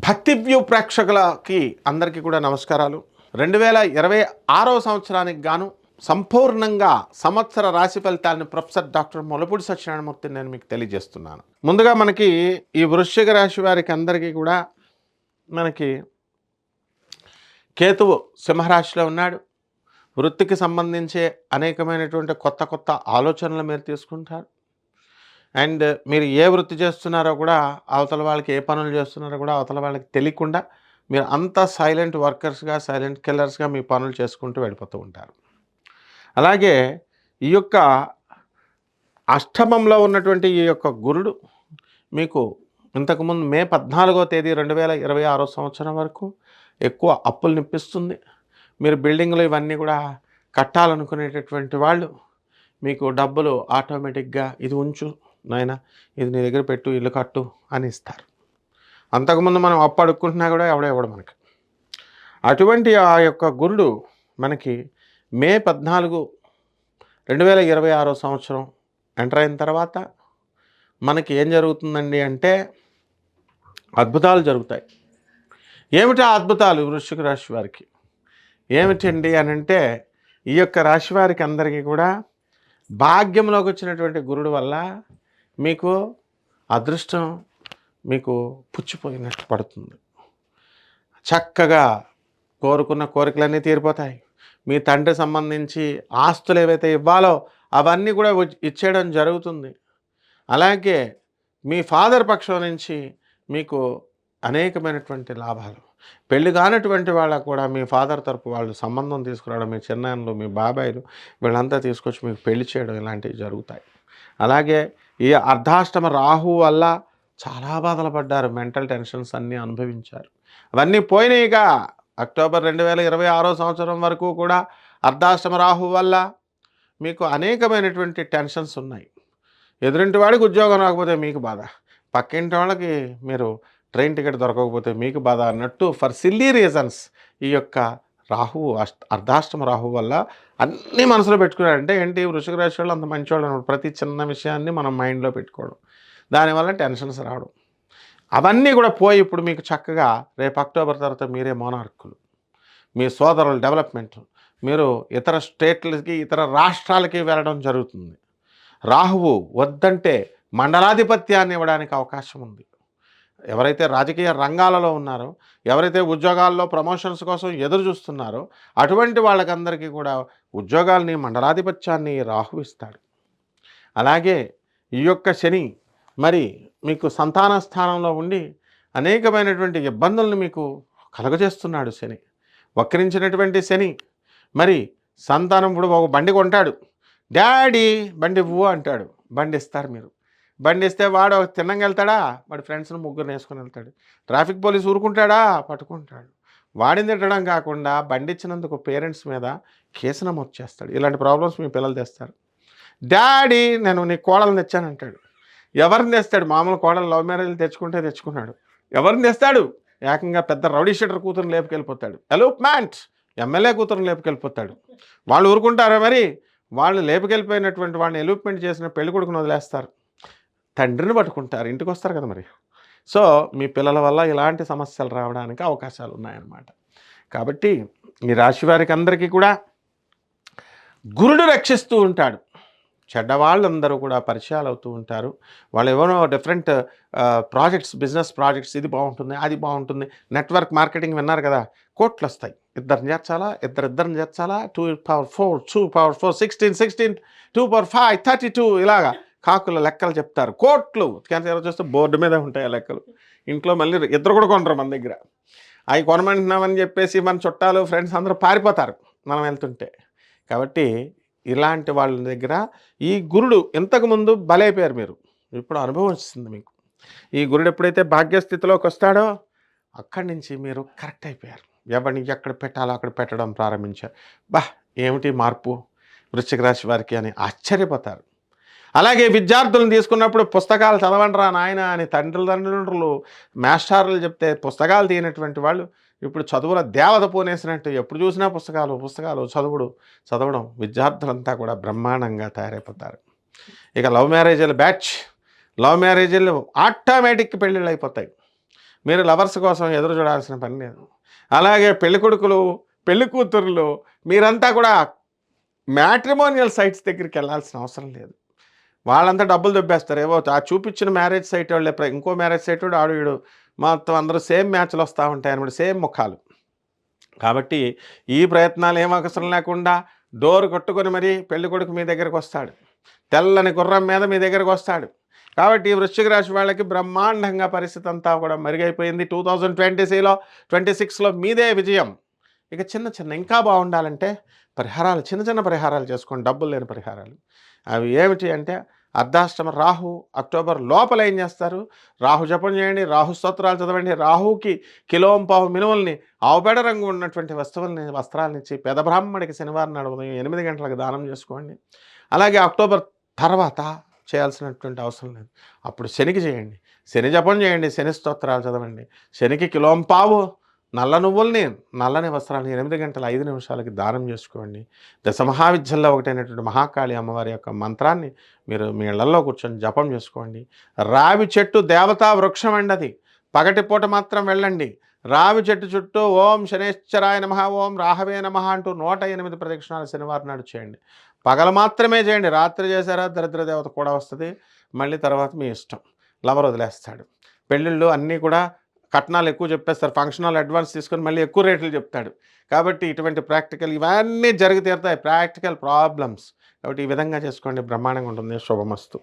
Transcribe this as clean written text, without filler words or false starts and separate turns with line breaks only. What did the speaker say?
భక్తి వ్యూ ప్రేక్షకులకి అందరికీ కూడా నమస్కారాలు. 2026వ సంవత్సరానికి గాను సంపూర్ణంగా సంవత్సర రాశి ఫలితాలను ప్రొఫెసర్ డాక్టర్ ములపూడి సత్యనారాయణమూర్తి నేను మీకు తెలియజేస్తున్నాను. ముందుగా మనకి ఈ వృశ్చిక రాశి వారికి అందరికీ కూడా మనకి కేతువు సింహరాశిలో ఉన్నాడు. వృత్తికి సంబంధించే అనేకమైనటువంటి కొత్త ఆలోచనలు మీరు తీసుకుంటారు. అండ్ మీరు ఏ వృత్తి చేస్తున్నారో కూడా అవతల వాళ్ళకి ఏ పనులు చేస్తున్నారో కూడా అవతల వాళ్ళకి తెలియకుండా మీరు అంతా సైలెంట్ వర్కర్స్గా సైలెంట్ కిల్లర్స్గా మీ పనులు చేసుకుంటూ వెళ్ళిపోతూ ఉంటారు. అలాగే ఈ యొక్క అష్టమంలో ఉన్నటువంటి ఈ యొక్క గురుడు మీకు ఇంతకుముందు మే 14వ తేదీ 2026 సంవత్సరం వరకు ఎక్కువ అప్పులు నిప్పిస్తుంది. మీరు బిల్డింగ్లు ఇవన్నీ కూడా కట్టాలనుకునేటటువంటి వాళ్ళు మీకు డబ్బులు ఆటోమేటిక్గా ఇది ఉంచు నాయనా, ఇది నీ దగ్గర పెట్టు, ఇల్లు కట్టు అని ఇస్తారు. అంతకుముందు మనం అప్పు అడుక్కుంటున్నా కూడా ఎవడో మనకి. అటువంటి ఆ యొక్క గురుడు మనకి మే 14, 2026 సంవత్సరం ఎంటర్ అయిన తర్వాత మనకి ఏం జరుగుతుందండి అంటే అద్భుతాలు జరుగుతాయి. ఏమిటి ఆ అద్భుతాలు? వృశ్చిక రాశి వారికి ఏమిటండి అని అంటే ఈ యొక్క రాశి వారికి అందరికీ కూడా భాగ్యంలోకి వచ్చినటువంటి గురుడు వల్ల మీకు అదృష్టం మీకు పుచ్చిపోయినట్టు పడుతుంది. చక్కగా కోరుకున్న కోరికలన్నీ తీరిపోతాయి. మీ తండ్రి సంబంధించి ఆస్తులు ఏవైతే ఇవ్వాలో అవన్నీ కూడా ఇచ్చేయడం జరుగుతుంది. అలాగే మీ ఫాదర్ పక్షం నుంచి మీకు అనేకమైనటువంటి లాభాలు. పెళ్లి కానటువంటి వాళ్ళకు కూడా మీ ఫాదర్ తరపు వాళ్ళు సంబంధం తీసుకురావడం, మీ చిన్నాన్నలు, మీ బాబాయిలు వీళ్ళంతా తీసుకొచ్చి మీకు పెళ్లి చేయడం ఇలాంటివి జరుగుతాయి. అలాగే ఈ అర్ధాష్టమ రాహు వల్ల చాలా బాధలు పడ్డారు, మెంటల్ టెన్షన్స్ అన్నీ అనుభవించారు. అవన్నీ పోయినాయిగా. అక్టోబర్ 2026 సంవత్సరం వరకు కూడా అర్ధాష్టమ రాహు వల్ల మీకు అనేకమైనటువంటి టెన్షన్స్ ఉన్నాయి. ఎదురింటి వాడికి ఉద్యోగం రాకపోతే మీకు బాధ, పక్కింటి వాళ్ళకి మీరు ట్రైన్ టికెట్ దొరకకపోతే మీకు బాధ అన్నట్టు ఫర్ సిల్లీ రీజన్స్ ఈ యొక్క రాహువు అర్ధాష్టమ రాహు వల్ల అన్నీ మనసులో పెట్టుకున్నారంటే ఏంటి, వృశ్చిక రాశి వాళ్ళు అంత మంచివాళ్ళు అన్నమాట. ప్రతి చిన్న విషయాన్ని మనం మైండ్లో పెట్టుకోవడం, దానివల్ల టెన్షన్స్ రావడం అవన్నీ కూడా పోయి ఇప్పుడు మీకు చక్కగా రేపు అక్టోబర్ తర్వాత మీరే మోనార్కులు. మీ సోదరుల డెవలప్మెంట్, మీరు ఇతర స్టేట్లకి ఇతర రాష్ట్రాలకి వెళ్ళడం జరుగుతుంది. రాహువు వద్దంటే మండలాధిపత్యాన్ని ఇవ్వడానికి అవకాశం ఉంది. ఎవరైతే రాజకీయ రంగాలలో ఉన్నారో, ఎవరైతే ఉద్యోగాల్లో ప్రమోషన్స్ కోసం ఎదురు చూస్తున్నారో అటువంటి వాళ్ళకందరికీ కూడా ఉద్యోగాల్ని, మండలాధిపత్యాన్ని రాహు ఇస్తాడు. అలాగే ఈ యొక్క శని మరి మీకు సంతాన స్థానంలో ఉండి అనేకమైనటువంటి ఇబ్బందులను మీకు కలుగజేస్తున్నాడు. శని వక్రించినటువంటి శని మరి సంతానం ఇప్పుడు ఒక బండి కొంటాడు, డాడీ బండి ఇవ్వు అంటాడు, బండి ఇస్తారు. మీరు బండి ఇస్తే వాడు తిన్నంగా వెళ్తాడా, వాడి ఫ్రెండ్స్ని ముగ్గురు వేసుకొని వెళ్తాడు. ట్రాఫిక్ పోలీస్ ఊరుకుంటాడా, పట్టుకుంటాడు. వాడిని తిట్టడం కాకుండా బండి ఇచ్చినందుకు పేరెంట్స్ మీద కేసు నమోదు చేస్తాడు. ఇలాంటి ప్రాబ్లమ్స్ మీ పిల్లలు తెస్తారు. డాడీ నేను నీ కోడలు తెచ్చానంటాడు. ఎవరిని తెస్తాడు? మామూలు కోడలు లవ్ మ్యారేజ్లు తెచ్చుకున్నాడు. ఎవరిని తెస్తాడు? ఏకంగా పెద్ద రౌడీ షీటర్ కూతురుని లేపుకెళ్ళిపోతాడు. ఎలూప్మెంట్ ఎమ్మెల్యే కూతురుని లేపుకెళ్ళిపోతాడు. వాళ్ళు ఊరుకుంటారా? మరి వాళ్ళు లేపుకెళ్ళిపోయినటువంటి వాళ్ళని ఎలూప్మెంట్ చేసిన పెళ్లి కొడుకుని వదిలేస్తారు, తండ్రిని పట్టుకుంటారు, ఇంటికి వస్తారు కదా మరి. సో మీ పిల్లల వల్ల ఇలాంటి సమస్యలు రావడానికి అవకాశాలు ఉన్నాయన్నమాట. కాబట్టి ఈ రాశి వారికి అందరికీ కూడా గురుడు రక్షిస్తూ ఉంటాడు. చెడ్డవాళ్ళందరూ కూడా పరిచయాలు అవుతూ ఉంటారు. వాళ్ళు ఎవరో డిఫరెంట్ ప్రాజెక్ట్స్, బిజినెస్ ప్రాజెక్ట్స్, ఇది బాగుంటుంది, అది బాగుంటుంది, నెట్వర్క్ మార్కెటింగ్ విన్నారు కదా, కోట్లు వస్తాయి. ఇద్దరిని చేర్చాలా, ఇద్దరిని చేర్చాలా, 2 power 4, 2 power 4, 16, 2 power 5, 32 ఇలాగా కాకుల లెక్కలు చెప్తారు. కోట్లు క్యాన్సర్ చూస్తే బోర్డు మీద ఉంటాయి ఆ లెక్కలు. ఇంట్లో మళ్ళీ ఇద్దరు కూడా కొనరు మన దగ్గర. అవి కొనమంటున్నామని చెప్పేసి మన చుట్టాలు, ఫ్రెండ్స్ అందరూ పారిపోతారు మనం వెళ్తుంటే. కాబట్టి ఇలాంటి వాళ్ళ దగ్గర ఈ గురుడు ఇంతకుముందు బలైపోయారు మీరు, ఇప్పుడు అనుభవం వస్తుంది మీకు. ఈ గురుడు ఎప్పుడైతే భాగ్యస్థితిలోకి వస్తాడో అక్కడి నుంచి మీరు కరెక్ట్ అయిపోయారు. ఎవరిని ఎక్కడ పెట్టాలో అక్కడ పెట్టడం ప్రారంభించారు. ఏమిటి మార్పు వృశ్చిక రాశి వారికి అని ఆశ్చర్యపోతారు. అలాగే విద్యార్థులను తీసుకున్నప్పుడు పుస్తకాలు చదవండిరా నాయన అని తండ్రులు మాస్టర్లు చెప్తే పుస్తకాలు తీయనటువంటి వాళ్ళు ఇప్పుడు చదువుల దేవత పోనేసినట్టు ఎప్పుడు చూసినా పుస్తకాలు చదవడం విద్యార్థులంతా కూడా బ్రహ్మాండంగా తయారైపోతారు. ఇక లవ్ మ్యారేజీలు ఆటోమేటిక్ పెళ్ళిళ్ళు అయిపోతాయి. మీరు లవర్స్ కోసం ఎదురు చూడాల్సిన పని లేదు. అలాగే పెళ్ళికొడుకులు, పెళ్లి కూతురులు మీరంతా కూడా మ్యాట్రిమోనియల్ సైట్స్ దగ్గరికి వెళ్ళాల్సిన అవసరం లేదు. వాళ్ళంతా డబ్బులు దొబ్బేస్తారు. ఏవో ఆ చూపించిన మ్యారేజ్ సైట్ వాళ్ళే ఇంకో మ్యారేజ్ సైట్ వాడు ఆడు వీడు మొత్తం అందరూ సేమ్ మ్యాచ్‌లు వస్తా ఉంటాయన్నమాట. సేమ్ ముఖాలు. కాబట్టి ఈ ప్రయత్నాలు ఏం అవసరం లేకుండా డోర్ కొట్టుకొని మరీ పెళ్ళికొడుకు మీ దగ్గరకొస్తాడు. తెల్లని గుర్రం మీద మీ దగ్గరకొస్తాడు. కాబట్టి ఈ వృశ్చిక రాశి వాళ్ళకి బ్రహ్మాండంగా పరిస్థితి అంతా కూడా మెరుగైపోయింది. 2026లో మీదే విజయం. ఇక చిన్న చిన్న ఇంకా బాగుండాలంటే పరిహారాలు, చిన్న చిన్న పరిహారాలు చేసుకోండి. డబ్బులు లేని పరిహారాలు. అవి ఏమిటి అంటే అర్ధాష్టమ రాహు అక్టోబర్ లోపల ఏం చేస్తారు? రాహు జపం చేయండి, రాహు స్తోత్రాలు చదవండి. రాహుకి కిలోంపావు మినుముల్ని, ఆవుపేడ రంగు ఉన్నటువంటి వస్త్రాలనిచ్చి పేద బ్రాహ్మడికి శనివారం నాడు ఉదయం 8 గంటలకు దానం చేసుకోండి. అలాగే అక్టోబర్ తర్వాత చేయాల్సినటువంటి అవసరం లేదు. అప్పుడు శనికి చేయండి, శని జపం చేయండి, శని స్తోత్రాలు చదవండి. శనికి కిలోంపావు నల్ల నువ్వుల్ని, నల్లని వస్త్రాన్ని 8 గంటల 5 నిమిషాలకి దానం చేసుకోండి. దశమహావిద్యల్లో ఒకటైనటువంటి మహాకాళి అమ్మవారి యొక్క మంత్రాన్ని మీరు మీ ఇళ్లల్లో కూర్చొని జపం చేసుకోండి. రావి చెట్టు దేవతా వృక్షం అండి అది. పగటిపూట మాత్రం వెళ్ళండి. రావి చెట్టు చుట్టూ ఓం శనేశ్వరాయ నమః, ఓం రాహవే నమః అంటూ 108 ప్రదక్షిణాలు శనివారం నాడు చేయండి. పగలు మాత్రమే చేయండి. రాత్రి చేశారా దరిద్ర దేవత కూడా వస్తుంది. మళ్ళీ తర్వాత మీ ఇష్టం. లవర్ వదిలేస్తాడు. పెళ్ళిళ్ళు అన్నీ కూడా కట్నాలు ఎక్కువ చెప్పేస్తారు. ఫంక్షన్ హాల్ అడ్వాన్స్ తీసుకొని మళ్ళీ ఎక్కువ రేట్లు చెప్తాడు. కాబట్టి ఇటువంటి ప్రాక్టికల్ ఇవన్నీ జరిగి తీరుతాయి. Practical problems. కాబట్టి ఈ విధంగా చేసుకోండి. బ్రహ్మాండంగా ఉంటుంది. శుభమస్తు.